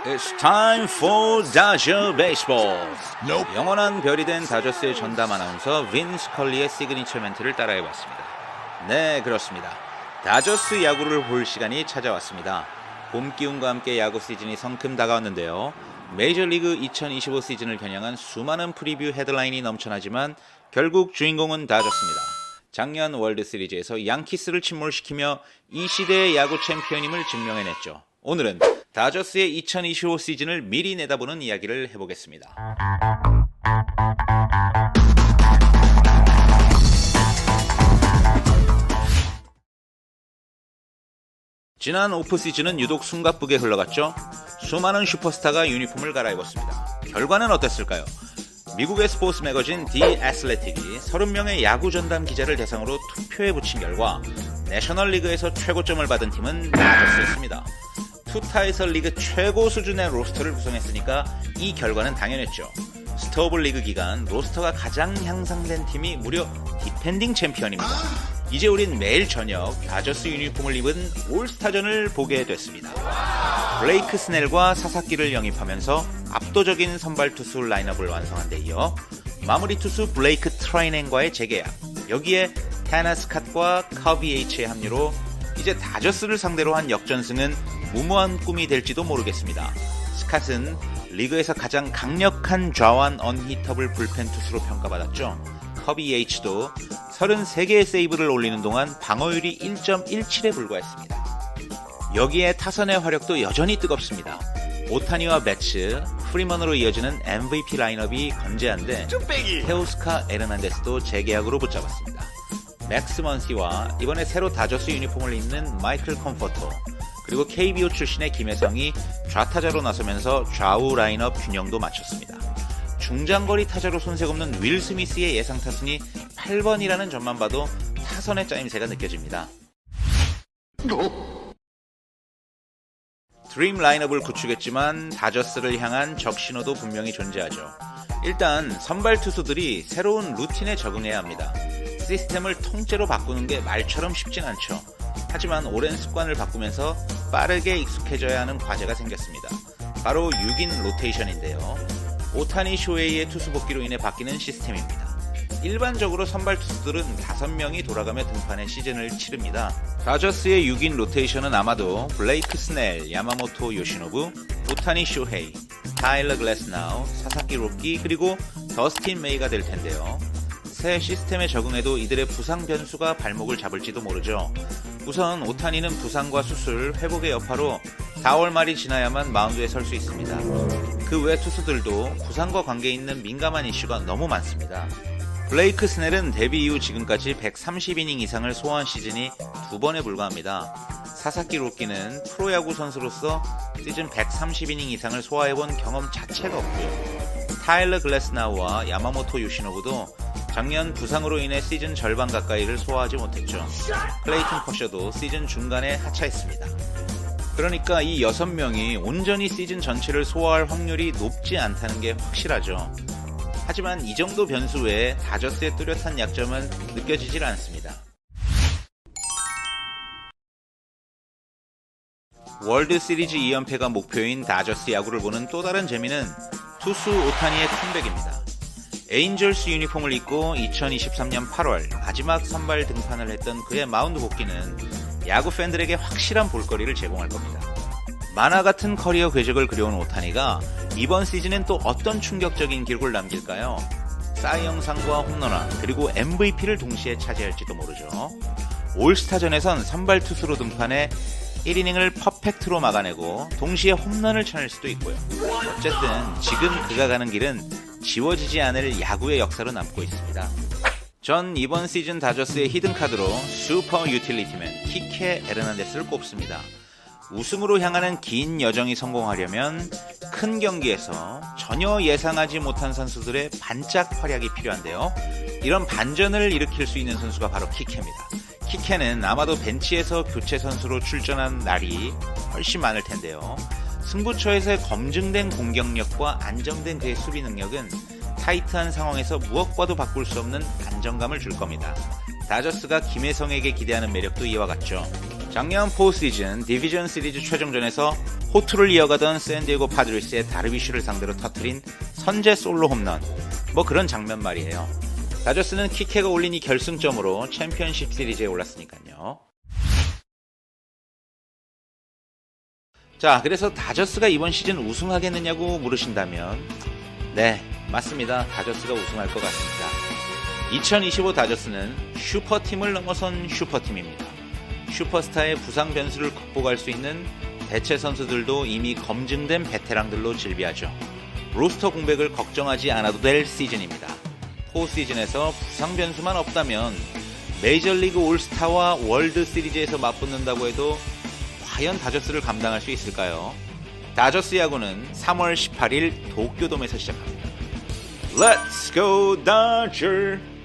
It's time for Dodger Baseball. Nope. 영원한 별이 된 다저스의 전담 아나운서 빈 스컬리의 시그니처 멘트를 따라해봤습니다. 네, 그렇습니다. 다저스 야구를 볼 시간이 찾아왔습니다. 봄 기운과 함께 야구 시즌이 성큼 다가왔는데요. 메이저리그 2025 시즌을 겨냥한 수많은 프리뷰 헤드라인이 넘쳐나지만 결국 주인공은 다저스입니다. 작년 월드시리즈에서 양키스를 침몰시키며 이 시대의 야구 챔피언임을 증명해냈죠. 오늘은 다저스의 2025 시즌을 미리 내다보는 이야기를 해보겠습니다. 지난 오프시즌은 유독 숨가쁘게 흘러갔죠. 수많은 슈퍼스타가 유니폼을 갈아입었습니다. 결과는 어땠을까요? 미국의 스포츠 매거진 디 애슬레틱이 30명의 야구 전담 기자를 대상으로 투표에 붙인 결과 내셔널리그에서 최고점을 받은 팀은 다저스였습니다. 투타에서 리그 최고 수준의 로스터를 구성했으니까 이 결과는 당연했죠. 스토브 리그 기간 로스터가 가장 향상된 팀이 무려 디펜딩 챔피언입니다. 이제 우린 매일 저녁 다저스 유니폼을 입은 올스타전을 보게 됐습니다. 블레이크 스넬과 사사키를 영입하면서 압도적인 선발 투수 라인업을 완성한 데 이어 마무리 투수 블레이크 트라이넨과의 재계약, 여기에 타나 스캇과 커비 H의 합류로 이제 다저스를 상대로 한 역전승은 무모한 꿈이 될지도 모르겠습니다. 스캇은 리그에서 가장 강력한 좌완 언히터블 불펜 투수로 평가받았죠. 커비 H도 33개의 세이브를 올리는 동안 방어율이 1.17에 불과했습니다. 여기에 타선의 화력도 여전히 뜨겁습니다. 오타니와 배츠, 프리먼으로 이어지는 MVP 라인업이 건재한데 테오스카 에르난데스도 재계약으로 붙잡았습니다. 맥스 먼시와 이번에 새로 다저스 유니폼을 입는 마이클 컴포터, 그리고 KBO 출신의 김혜성이 좌타자로 나서면서 좌우 라인업 균형도 맞췄습니다. 중장거리 타자로 손색 없는 윌 스미스의 예상 타순이 8번이라는 점만 봐도 타선의 짜임새가 느껴집니다. 드림 라인업을 구축했지만 다저스를 향한 적신호도 분명히 존재하죠. 일단 선발 투수들이 새로운 루틴에 적응해야 합니다. 시스템을 통째로 바꾸는 게 말처럼 쉽진 않죠. 하지만 오랜 습관을 바꾸면서 빠르게 익숙해져야 하는 과제가 생겼습니다. 바로 6인 로테이션인데요. 오타니 쇼헤이의 투수 복귀로 인해 바뀌는 시스템입니다. 일반적으로 선발 투수들은 5명이 돌아가며 등판의 시즌을 치릅니다. 다저스의 6인 로테이션은 아마도 블레이크 스넬, 야마모토 요시노부, 오타니 쇼헤이, 타일러 글래스나우, 사사키 로키, 그리고 더스틴 메이가 될 텐데요. 새 시스템에 적응해도 이들의 부상 변수가 발목을 잡을지도 모르죠. 우선 오타니는 부상과 수술, 회복의 여파로 4월 말이 지나야만 마운드에 설 수 있습니다. 그 외 투수들도 부상과 관계 있는 민감한 이슈가 너무 많습니다. 블레이크 스넬은 데뷔 이후 지금까지 130이닝 이상을 소화한 시즌이 2번에 불과합니다. 사사키 로키는 프로야구 선수로서 시즌 130이닝 이상을 소화해본 경험 자체가 없고요. 타일러 글래스나우와 야마모토 요시노부도 작년 부상으로 인해 시즌 절반 가까이를 소화하지 못했죠. 클레이튼 커셔도 시즌 중간에 하차했습니다. 그러니까 이 6명이 온전히 시즌 전체를 소화할 확률이 높지 않다는 게 확실하죠. 하지만 이 정도 변수 외에 다저스의 뚜렷한 약점은 느껴지질 않습니다. 월드 시리즈 2연패가 목표인 다저스 야구를 보는 또 다른 재미는 투수 오타니의 컴백입니다. 에인절스 유니폼을 입고 2023년 8월 마지막 선발 등판을 했던 그의 마운드 복귀는 야구 팬들에게 확실한 볼거리를 제공할 겁니다. 만화 같은 커리어 궤적을 그려온 오타니가 이번 시즌엔 또 어떤 충격적인 기록을 남길까요? 사이 영상과 홈런왕, 그리고 MVP를 동시에 차지할지도 모르죠. 올스타전에선 선발 투수로 등판해 1이닝을 퍼펙트로 막아내고 동시에 홈런을 쳐낼 수도 있고요. 어쨌든 지금 그가 가는 길은 지워지지 않을 야구의 역사로 남고 있습니다. 전 이번 시즌 다저스의 히든카드로 슈퍼 유틸리티맨 키케 에르난데스를 꼽습니다. 우승으로 향하는 긴 여정이 성공하려면 큰 경기에서 전혀 예상하지 못한 선수들의 반짝 활약이 필요한데요. 이런 반전을 일으킬 수 있는 선수가 바로 키케입니다. 키케는 아마도 벤치에서 교체 선수로 출전한 날이 훨씬 많을 텐데요. 승부처에서의 검증된 공격력과 안정된 그의 수비 능력은 타이트한 상황에서 무엇과도 바꿀 수 없는 안정감을 줄 겁니다. 다저스가 김혜성에게 기대하는 매력도 이와 같죠. 작년 포스시즌 디비전 시리즈 최종전에서 호투를 이어가던 샌디에고 파드리스의 다르비쉬를 상대로 터뜨린 선제 솔로 홈런, 뭐 그런 장면 말이에요. 다저스는 키케가 올린 이 결승점으로 챔피언십 시리즈에 올랐으니까요. 자, 그래서 다저스가 이번 시즌 우승하겠느냐고 물으신다면 네, 맞습니다. 다저스가 우승할 것 같습니다. 2025 다저스는 슈퍼팀을 넘어선 슈퍼팀입니다. 슈퍼스타의 부상 변수를 극복할 수 있는 대체 선수들도 이미 검증된 베테랑들로 질비하죠. 로스터 공백을 걱정하지 않아도 될 시즌입니다. 포시즌에서 부상 변수만 없다면 메이저리그 올스타와 월드 시리즈에서 맞붙는다고 해도 과연 다저스를 감당할 수 있을까요? 다저스 야구는 3월 18일 도쿄돔에서 시작합니다. Let's go Dodger!